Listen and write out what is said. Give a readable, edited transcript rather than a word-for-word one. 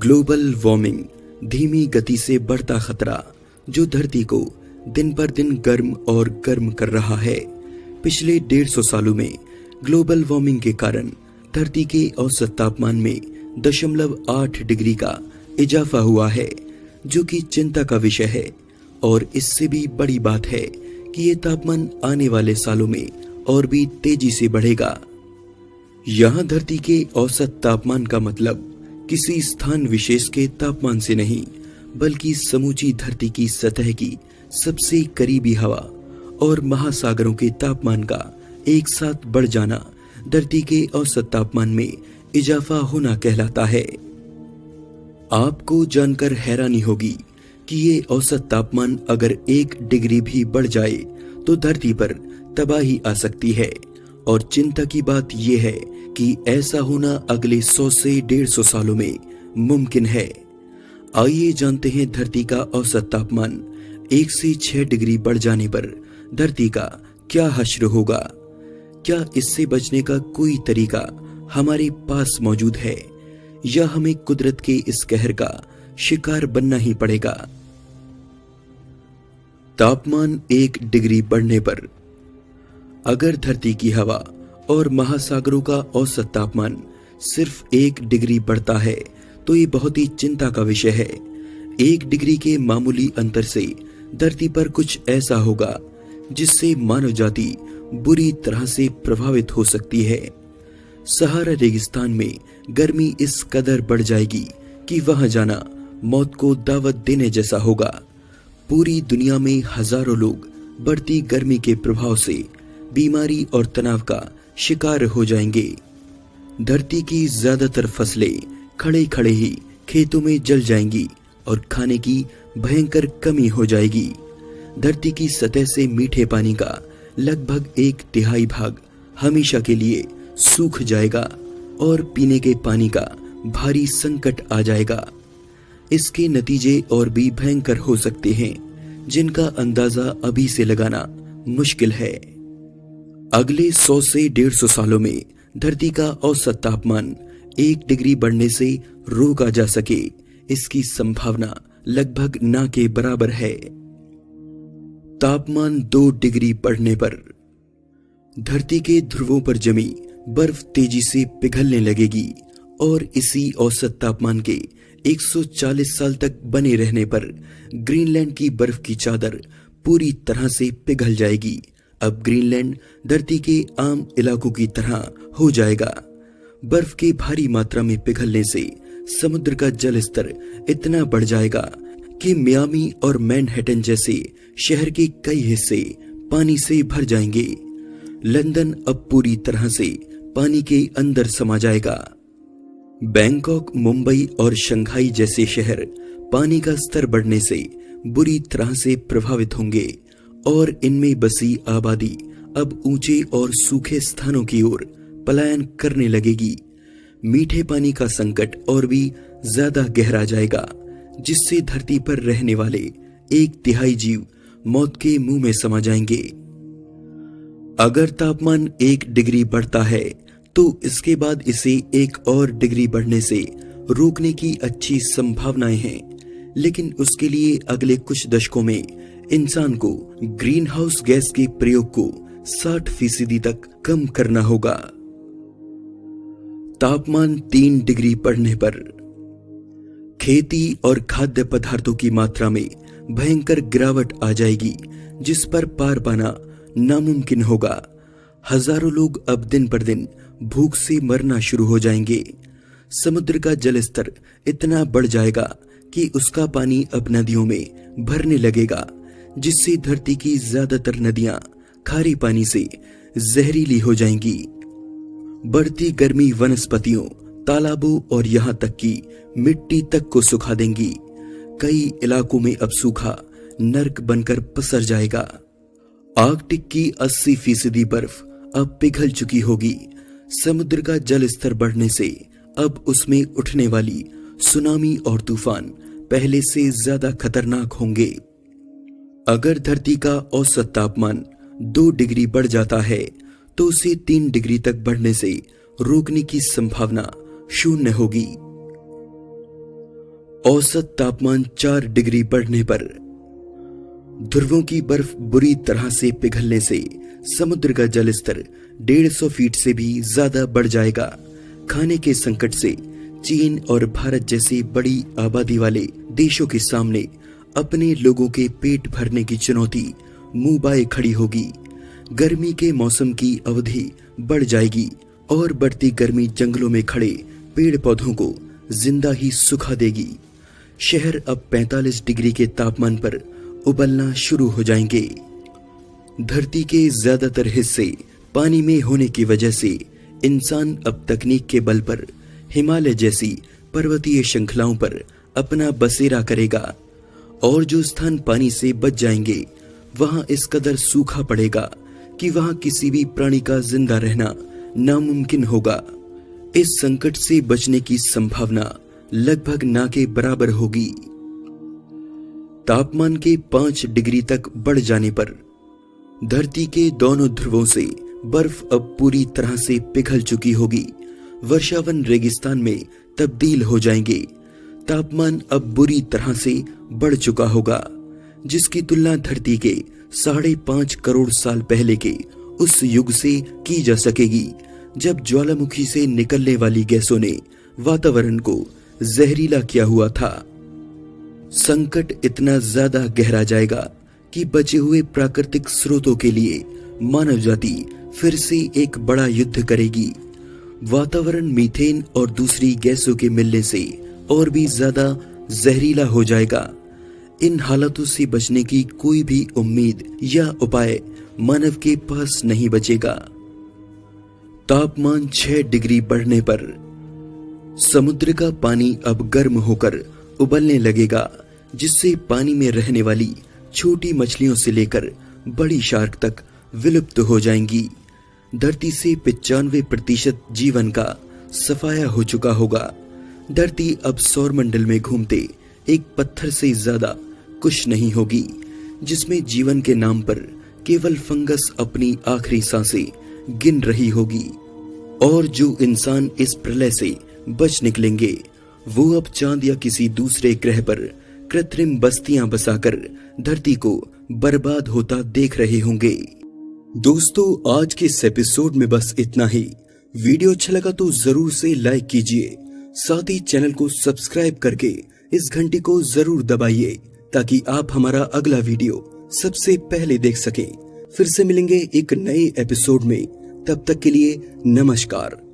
Global warming धीमी गति से बढ़ता खतरा जो धरती को दिन पर दिन गर्म और गर्म कर रहा है। पिछले 150 सालों में ग्लोबल वार्मिंग के कारण धरती के औसत तापमान में 0.8 डिग्री का इजाफा हुआ है, जो कि चिंता का विषय है। और इससे भी बड़ी बात है कि ये तापमान आने वाले सालों में और भी तेजी से बढ़ेगा। यहाँ धरती के औसत तापमान का मतलब किसी स्थान विशेष के तापमान से नहीं, बल्कि समूची धरती की सतह की सबसे करीबी हवा और महासागरों के तापमान का एक साथ बढ़ जाना धरती के औसत तापमान में इजाफा होना कहलाता है। आपको जानकर हैरानी होगी कि ये औसत तापमान अगर 1 डिग्री भी बढ़ जाए तो धरती पर तबाही आ सकती है। और चिंता की बात यह है कि ऐसा होना अगले 100 से 150 सालों में मुमकिन है। आइए जानते हैं धरती का औसत तापमान 1 से 6 डिग्री बढ़ जाने पर धरती का क्या हश्र होगा। क्या इससे बचने का कोई तरीका हमारे पास मौजूद है, या हमें कुदरत के इस कहर का शिकार बनना ही पड़ेगा। तापमान 1 डिग्री बढ़ने पर अगर धरती की हवा और महासागरों का औसत तापमान सिर्फ 1 डिग्री बढ़ता है तो ये बहुत ही चिंता का विषय है। 1 डिग्री के मामूली अंतर से धरती पर कुछ ऐसा होगा जिससे मानव जाति बुरी तरह से प्रभावित हो सकती है। सहारा रेगिस्तान में गर्मी इस कदर बढ़ जाएगी कि वहां जाना मौत को दावत देने जैसा होगा। पूरी दुनिया में हजारों लोग बढ़ती गर्मी के प्रभाव से बीमारी और तनाव का शिकार हो जाएंगे। धरती की ज्यादातर फसलें खड़े खड़े ही खेतों में जल जाएंगी और खाने की भयंकर कमी हो जाएगी। धरती की सतह से मीठे पानी का लगभग 1/3 भाग हमेशा के लिए सूख जाएगा और पीने के पानी का भारी संकट आ जाएगा। इसके नतीजे और भी भयंकर हो सकते हैं, जिनका अंदाजा अभी से लगाना मुश्किल है। अगले 100 से 150 सालों में धरती का औसत तापमान 1 डिग्री बढ़ने से रोका जा सके, इसकी संभावना लगभग ना के बराबर है। तापमान 2 डिग्री बढ़ने पर धरती के ध्रुवों पर जमी बर्फ तेजी से पिघलने लगेगी और इसी औसत तापमान के 140 साल तक बने रहने पर ग्रीनलैंड की बर्फ की चादर पूरी तरह से पिघल जाएगी। अब ग्रीनलैंड धरती के आम इलाकों की तरह हो जाएगा। बर्फ के भारी मात्रा में पिघलने से समुद्र का जल स्तर इतना बढ़ जाएगा कि मियामी और मैनहट्टन जैसे शहर के कई हिस्से पानी से भर जाएंगे। लंदन अब पूरी तरह से पानी के अंदर समा जाएगा। बैंकॉक, मुंबई और शंघाई जैसे शहर पानी का स्तर बढ़ने से बुरी तरह से प्रभावित होंगे और इनमें बसी आबादी अब ऊंचे और सूखे स्थानों की ओर पलायन करने लगेगी। मीठे पानी का संकट और भी ज्यादा गहरा जाएगा, जिससे धरती पर रहने वाले 1/3 जीव मौत के मुंह में समा जाएंगे। अगर तापमान 1 डिग्री बढ़ता है तो इसके बाद इसे 1 और डिग्री बढ़ने से रोकने की अच्छी संभावनाएं हैं, लेकिन उसके लिए अगले कुछ दशकों में इंसान को ग्रीन हाउस गैस के प्रयोग को 60% तक कम करना होगा। तापमान 3 डिग्री बढ़ने पर खेती और खाद्य पदार्थों की मात्रा में भयंकर गिरावट आ जाएगी, जिस पर पार पाना नामुमकिन होगा। हजारों लोग अब दिन पर दिन भूख से मरना शुरू हो जाएंगे। समुद्र का जल स्तर इतना बढ़ जाएगा कि उसका पानी अब नदियों में भरने लगेगा, जिससे धरती की ज्यादातर नदियां खारे पानी से जहरीली हो जाएंगी। बढ़ती गर्मी वनस्पतियों, तालाबों और यहां तक कि मिट्टी तक को सुखा देंगी। कई इलाकों में अब सूखा नर्क बनकर पसर जाएगा। आर्कटिक की 80% बर्फ अब पिघल चुकी होगी। समुद्र का जल स्तर बढ़ने से अब उसमें उठने वाली सुनामी और तूफान पहले से ज्यादा खतरनाक होंगे। अगर धरती का औसत तापमान 2 डिग्री बढ़ जाता है तो उसे 3 डिग्री तक बढ़ने से रोकने की संभावना 0 होगी। औसत तापमान 4 डिग्री बढ़ने पर ध्रुवों की बर्फ बुरी तरह से पिघलने से समुद्र का जल स्तर 150 फीट से भी ज्यादा बढ़ जाएगा। खाने के संकट से चीन और भारत जैसे बड़ी आबादी वाले देशों के सामने अपने लोगों के पेट भरने की चुनौती मुंह बाए खड़ी होगी। गर्मी के मौसम की अवधि बढ़ जाएगी और बढ़ती गर्मी जंगलों में खड़े पेड़ पौधों को जिंदा ही सुखा देगी। शहर अब 45 डिग्री के तापमान पर उबलना शुरू हो जाएंगे। धरती के ज्यादातर हिस्से पानी में होने की वजह से इंसान अब तकनीक के बल पर हिमालय जैसी पर्वतीय श्रृंखलाओं पर अपना बसेरा करेगा और जो स्थान पानी से बच जाएंगे वहां इस कदर सूखा पड़ेगा कि वहां किसी भी प्राणी का जिंदा रहना नामुमकिन होगा। इस संकट से बचने की संभावना लगभग ना के बराबर होगी। तापमान के 5 डिग्री तक बढ़ जाने पर धरती के दोनों ध्रुवों से बर्फ अब पूरी तरह से पिघल चुकी होगी। वर्षावन रेगिस्तान में तब्दील हो जाएंगे। तापमान अब बुरी तरह से बढ़ चुका होगा, जिसकी तुलना धरती के 5.5 करोड़ साल पहले के उस युग से की जा सकेगी जब ज्वालामुखी से निकलने वाली गैसों ने वातावरण को जहरीला किया हुआ था। संकट इतना ज्यादा गहरा जाएगा कि बचे हुए प्राकृतिक स्रोतों के लिए मानव जाति फिर से एक बड़ा युद्ध करेगी। वातावरण मीथेन और दूसरी गैसों के मिलने से और भी ज्यादा जहरीला हो जाएगा। इन हालातों से बचने की कोई भी उम्मीद या उपाय मानव के पास नहीं बचेगा। तापमान 6 डिग्री बढ़ने पर समुद्र का पानी अब गर्म होकर उबलने लगेगा, जिससे पानी में रहने वाली छोटी मछलियों से लेकर बड़ी शार्क तक विलुप्त हो जाएंगी। धरती से 95% जीवन का सफाया हो चुका होगा। धरती अब सौरमंडल में घूमते एक पत्थर से ज्यादा कुछ नहीं होगी, जिसमें जीवन के नाम पर केवल फंगस अपनी आखिरी सांसें गिन रही होगी। और जो इंसान इस प्रलय से बच निकलेंगे वो अब चांद या किसी दूसरे ग्रह पर कृत्रिम बस्तियां बसाकर धरती को बर्बाद होता देख रहे होंगे। दोस्तों, आज के इस एपिसोड में बस इतना ही। वीडियो अच्छा लगा तो जरूर से लाइक कीजिए, साथ ही चैनल को सब्सक्राइब करके इस घंटी को जरूर दबाइए ताकि आप हमारा अगला वीडियो सबसे पहले देख सकें। फिर से मिलेंगे एक नए एपिसोड में, तब तक के लिए नमस्कार।